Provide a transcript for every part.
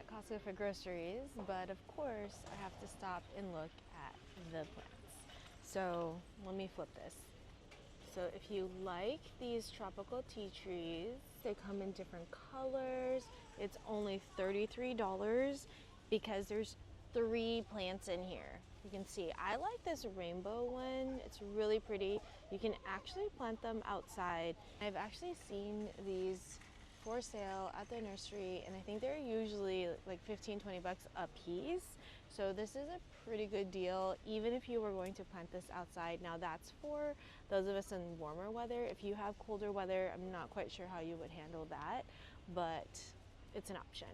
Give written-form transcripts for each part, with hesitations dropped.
at Costco for groceries, but of course I have to stop and look at the plants. So let me flip this. So if you like these tropical tea trees, they come in different colors. It's only $33 because there's 3 plants in here. You can see I like this rainbow one. It's really pretty. You can actually plant them outside. I've actually seen these for sale at the nursery, and I think they're usually like 15-20 bucks a piece. So this is a pretty good deal, even if you were going to plant this outside. Now that's for those of us in warmer weather. If you have colder weather, I'm not quite sure how you would handle that, but it's an option.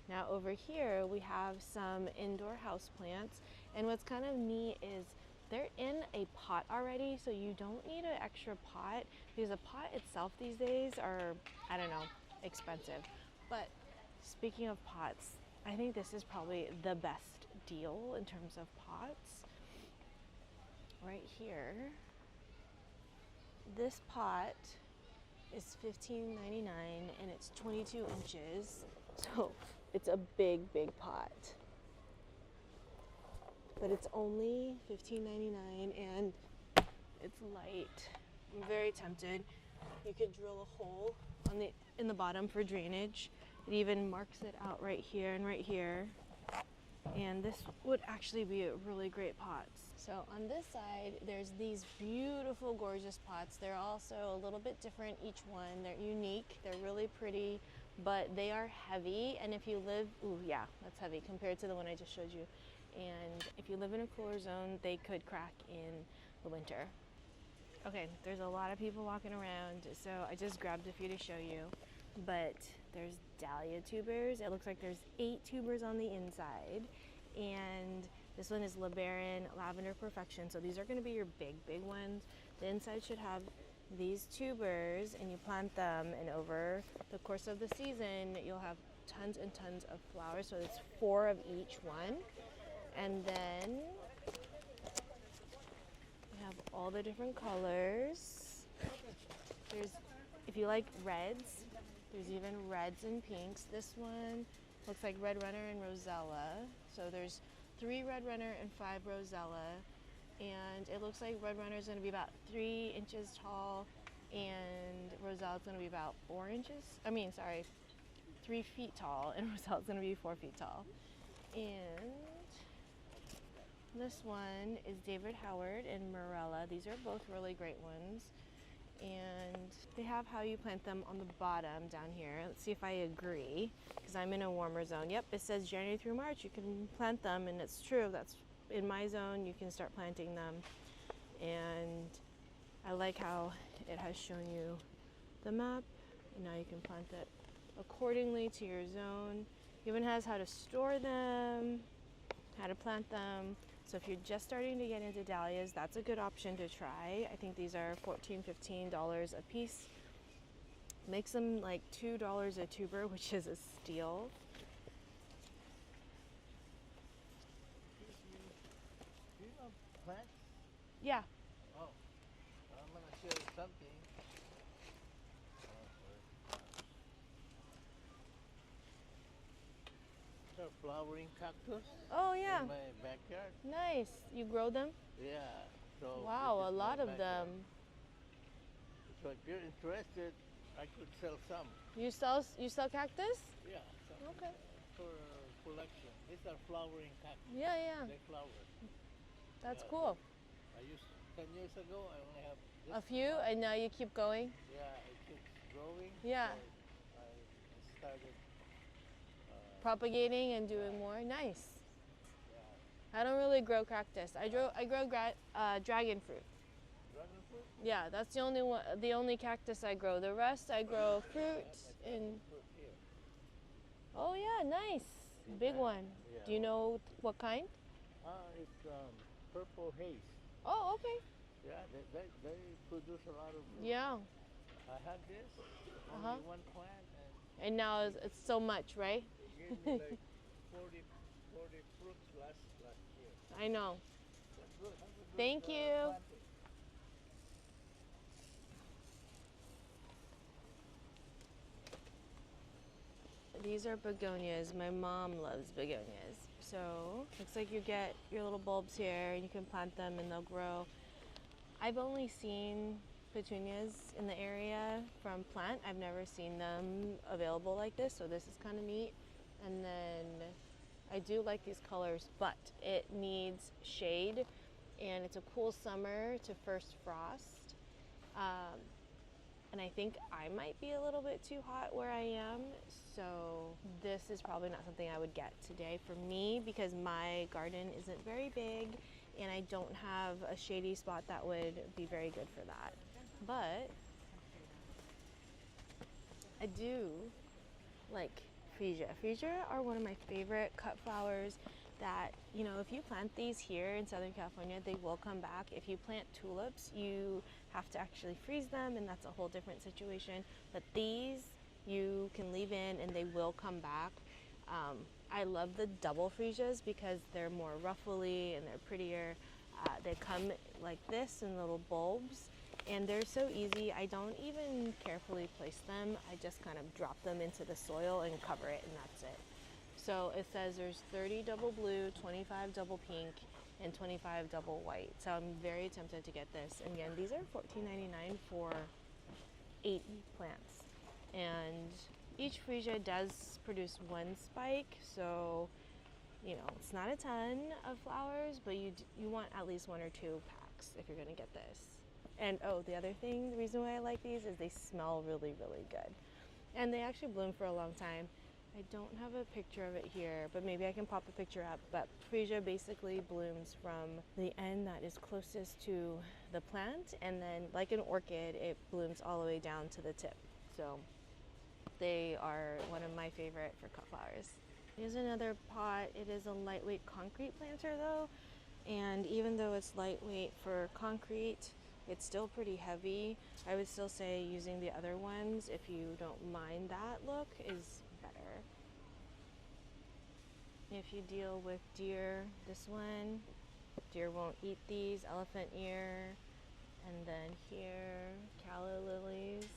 Now over here we have some indoor house plants, and what's kind of neat is they're in a pot already, so you don't need an extra pot, because a pot itself these days are, I don't know, expensive. But speaking of pots, I think this is probably the best deal in terms of pots. Right here, this pot is $15.99 and it's 22 inches, so it's a big pot, but it's only $15.99 and it's light. I'm very tempted. You could drill a hole in the bottom for drainage. It even marks it out right here and right here. And this would actually be a really great pots. So on this side, there's these beautiful, gorgeous pots. They're also a little bit different, each one. They're unique, they're really pretty, but they are heavy. And if you live, ooh yeah, that's heavy compared to the one I just showed you. And if you live in a cooler zone, they could crack in the winter. Okay, there's a lot of people walking around, so I just grabbed a few to show you. But there's dahlia tubers. It looks like there's 8 tubers on the inside, and this one is LeBaron Lavender Perfection. So these are going to be your big ones. The inside should have these tubers, and you plant them, and over the course of the season you'll have tons and tons of flowers. So it's 4 of each one, and then we have all the different colors. There's, if you like reds, there's even reds and pinks. This one looks like Red Runner and Rosella. So there's 3 Red Runner and 5 Rosella. And it looks like Red Runner is going to be about 3 inches tall, and Rosella is going to be about 3 feet tall, and Rosella is going to be 4 feet tall. And this one is David Howard and Morella. These are both really great ones. And they have how you plant them on the bottom down here. Let's see if I agree, because I'm in a warmer zone. Yep, it says January through March you can plant them, and it's true. That's in my zone. You can start planting them. And I like how it has shown you the map, and now you can plant it accordingly to your zone. It even has how to store them, how to plant them. So if you're just starting to get into dahlias, that's a good option to try. I think these are $14, $15 a piece. Makes them like $2 a tuber, which is a steal. Do you know plants? Yeah. Oh, I'm gonna show you something. These are flowering cactus. Oh yeah. In my backyard. Nice. You grow them? Yeah. So Wow, a lot of them. So if you're interested, I could sell some. You sell cactus? Yeah. Some Okay. for collection. These are flowering cactus. Yeah. They flower. That's cool. I used 10 years ago. I only have this A few, one. and now you keep going? Yeah, it keeps growing. Yeah. So I started. Propagating and doing more? Nice. Yeah. I don't really grow cactus. I grow dragon fruit. Dragon fruit? Yeah, that's the only cactus I grow. The rest I grow fruit and. Oh yeah, nice. Big one. Yeah. Do you know what kind? It's purple haze. Oh, okay. Yeah, they produce a lot of fruit. Yeah. I had this, only one plant, And now it's so much, right? it gave me like 40 fruits last year. I know. That's good. Have a good, Thank you. planting. These are begonias. My mom loves begonias. So looks like you get your little bulbs here and you can plant them and they'll grow. I've only seen petunias in the area from plant. I've never seen them available like this, so this is kind of neat. And then I do like these colors, but it needs shade and it's a cool summer to first frost. And I think I might be a little bit too hot where I am, so this is probably not something I would get today for me because my garden isn't very big and I don't have a shady spot that would be very good for that. But I do like Freesia. Freesia are one of my favorite cut flowers that, you know, if you plant these here in Southern California, they will come back. If you plant tulips, you have to actually freeze them, and that's a whole different situation. But these you can leave in and they will come back. I love the double Freesias because they're more ruffly and they're prettier. They come like this in little bulbs and they're so easy. I don't even carefully place them. I just kind of drop them into the soil and cover it, and that's it. So it says there's 30 double blue, 25 double pink, and 25 double white. So I'm very tempted to get this. And again, these are $14.99 for 8 plants. And each Freesia does produce one spike, so you know, it's not a ton of flowers, but you want at least 1 or 2 packs if you're gonna get this. And oh, the other thing, the reason why I like these is they smell really, really good. And they actually bloom for a long time. I don't have a picture of it here, but maybe I can pop a picture up. But Freesia basically blooms from the end that is closest to the plant, and then like an orchid, it blooms all the way down to the tip. So they are one of my favorite for cut flowers. Here's another pot. It is a lightweight concrete planter though, and even though it's lightweight for concrete, it's still pretty heavy. I would still say using the other ones, if you don't mind that look, is better. If you deal with deer, this one, deer won't eat these. Elephant ear, and then here, calla lilies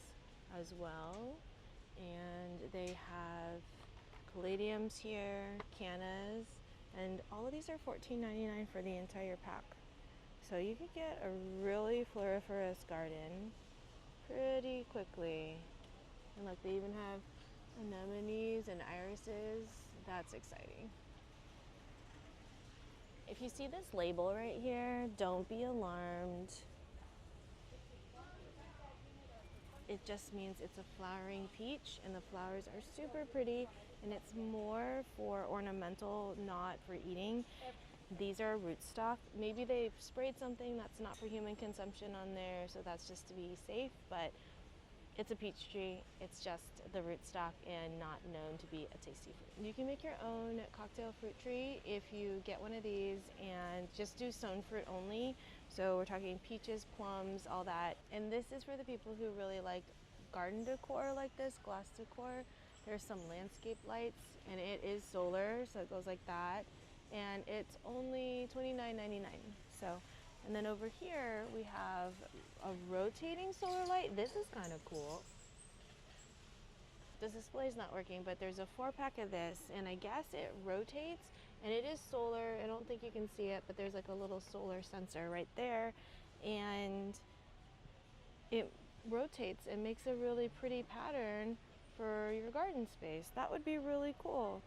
as well. And they have caladiums here, cannas, and all of these are $14.99 for the entire pack. So you could get a really floriferous garden pretty quickly. And look, they even have anemones and irises. That's exciting. If you see this label right here, don't be alarmed. It just means it's a flowering peach, and the flowers are super pretty, and it's more for ornamental, not for eating. These are rootstock. Maybe they sprayed something that's not for human consumption on there, so that's just to be safe, but it's a peach tree. It's just the rootstock and not known to be a tasty fruit. You can make your own cocktail fruit tree if you get one of these and just do stone fruit only. So we're talking peaches, plums, all that. And this is for the people who really like garden decor like this, glass decor. There's some landscape lights, and it is solar, so it goes like that. And it's only $29.99. So, and then over here we have a rotating solar light. This is kind of cool. This display is not working, but there's a 4-pack of this, and I guess it rotates, and it is solar. I don't think you can see it, but there's like a little solar sensor right there, and it rotates and makes a really pretty pattern for your garden space. That would be really cool.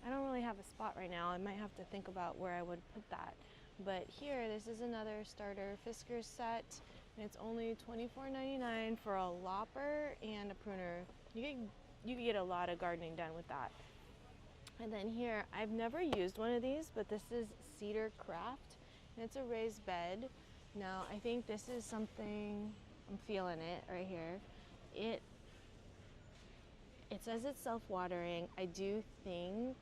I don't really have a spot right now. I might have to think about where I would put that. But here, this is another starter Fisker set, and it's only $24.99 for a lopper and a pruner. You could get a lot of gardening done with that. And then here, I've never used one of these, but this is Cedar Craft, and it's a raised bed. Now, I think this is something, I'm feeling it right here. It says it's self-watering. I do think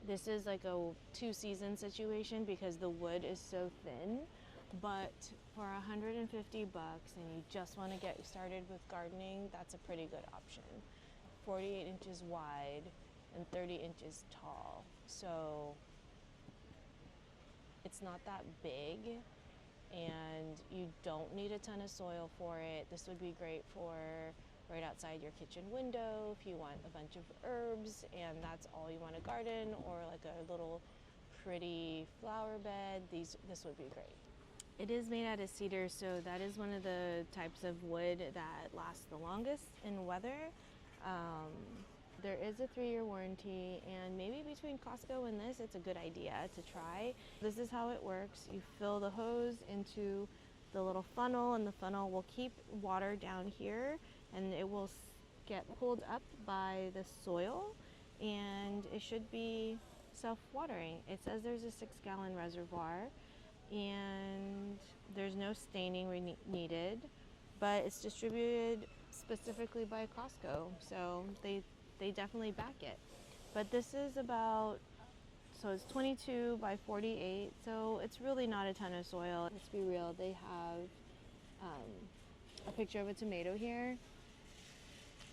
this is like a 2-season situation because the wood is so thin, but for $150 and you just want to get started with gardening, that's a pretty good option. 48 inches wide and 30 inches tall. So it's not that big, and you don't need a ton of soil for it. This would be great for right outside your kitchen window if you want a bunch of herbs and that's all you want to garden, or like a little pretty flower bed. This would be great. It is made out of cedar, so that is one of the types of wood that lasts the longest in weather. There is a 3-year warranty, and maybe between Costco and this, it's a good idea to try. This is how it works. You fill the hose into the little funnel, and the funnel will keep water down here, and it will get pulled up by the soil, and it should be self-watering. It says there's a 6-gallon reservoir, and there's no staining needed, but it's distributed specifically by Costco, so they definitely back it. But this is about, so it's 22 by 48, so it's really not a ton of soil. Let's be real, they have a picture of a tomato here.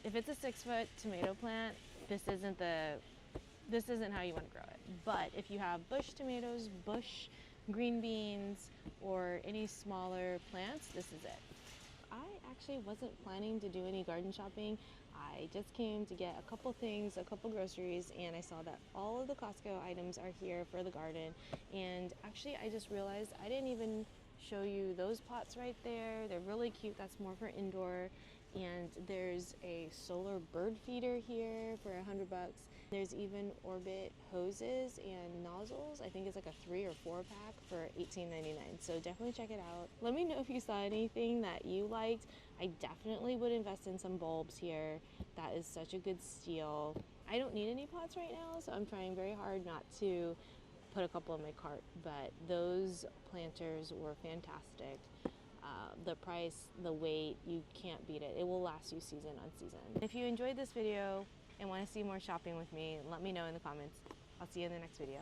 If it's a 6-foot tomato plant, this isn't how you want to grow it. But if you have bush tomatoes, bush green beans, or any smaller plants, this is it. I actually wasn't planning to do any garden shopping. I just came to get a couple things, a couple groceries, and I saw that all of the Costco items are here for the garden. And actually, I just realized I didn't even show you those pots right there. They're really cute. That's more for indoor. And there's a solar bird feeder here for $100. There's even Orbit hoses and nozzles. I think it's like a 3 or 4 pack for $18.99. So definitely check it out. Let me know if you saw anything that you liked. I definitely would invest in some bulbs here. That is such a good steal. I don't need any pots right now, so I'm trying very hard not to put a couple in my cart, but those planters were fantastic. The price, the weight, you can't beat it. It will last you season on season. If you enjoyed this video and want to see more shopping with me, let me know in the comments. I'll see you in the next video.